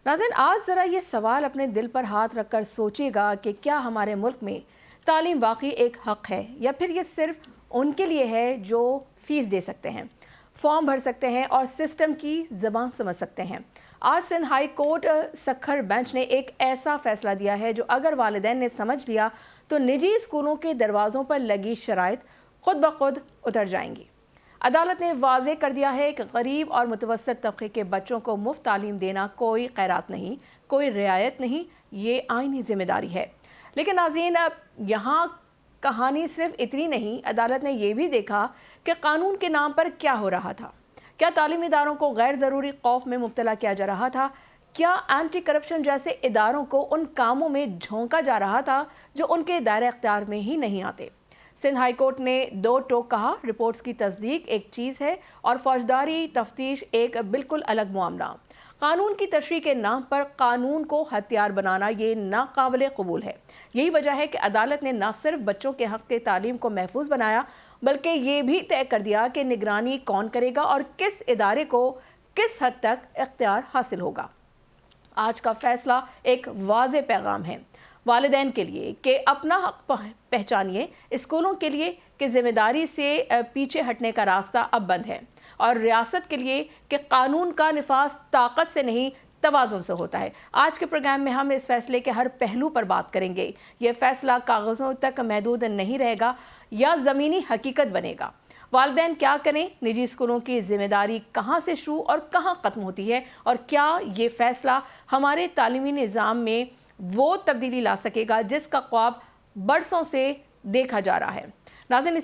नाज़रीन, आज ज़रा ये सवाल अपने दिल पर हाथ रख कर सोचिएगा कि क्या हमारे मुल्क में तालीम वाकई एक हक़ है या फिर ये सिर्फ उनके लिए है जो फ़ीस दे सकते हैं, फॉर्म भर सकते हैं और सिस्टम की ज़बान समझ सकते हैं। आज Sindh high court Sukkur bench ने एक ऐसा फ़ैसला दिया है जो अगर वालिदैन ने समझ लिया तो निजी स्कूलों के दरवाज़ों पर लगी शराइत खुद ब खुद उतर जाएंगी। अदालत ने वाज़ेह कर दिया है कि गरीब और मुतवस्सित तबके के बच्चों को मुफ्त तालीम देना कोई खैरात नहीं, कोई रियायत नहीं, ये आईनी जिम्मेदारी है। लेकिन नाज़रीन, अब यहाँ कहानी सिर्फ इतनी नहीं, अदालत ने यह भी देखा कि कानून के नाम पर क्या हो रहा था। क्या तालीमी इदारों को गैर ज़रूरी खौफ में मुब्तला किया जा रहा था? क्या एंटी करप्शन जैसे इदारों को उन कामों में झोंका जा रहा था जो उनके दायरे इख्तियार में ही नहीं आते? सिंध हाई कोर्ट ने दो टोक कहा, रिपोर्ट्स की तस्दीक एक चीज़ है और फौजदारी तफ्तीश एक बिल्कुल अलग मामला। कानून की तशरीह के नाम पर कानून को हथियार बनाना ये नाकाबिले कबूल है। यही वजह है कि अदालत ने न सिर्फ बच्चों के हक़ के तालीम को महफूज बनाया बल्कि ये भी तय कर दिया कि निगरानी कौन करेगा और किस इदारे को किस हद तक इख्तियार हासिल होगा। आज का फैसला एक वाज़ेह पैगाम है वालिदैन के लिए कि अपना हक पहचानिए, स्कूलों के लिए कि जिम्मेदारी से पीछे हटने का रास्ता अब बंद है, और रियासत के लिए कि कानून का निफाज ताकत से नहीं तवाज़ुन से होता है। आज के प्रोग्राम में हम इस फैसले के हर पहलू पर बात करेंगे। यह फैसला कागज़ों तक महदूद नहीं रहेगा या ज़मीनी हकीकत बनेगा। वालिदैन क्या करें, निजी स्कूलों की जिम्मेदारी कहाँ से शुरू और कहाँ ख़त्म होती है, और क्या ये फैसला हमारे तालीमी निज़ाम में वो तब्दीली ला सकेगा जिसका ख्वाब बरसों से देखा जा रहा है। नाज़रीन,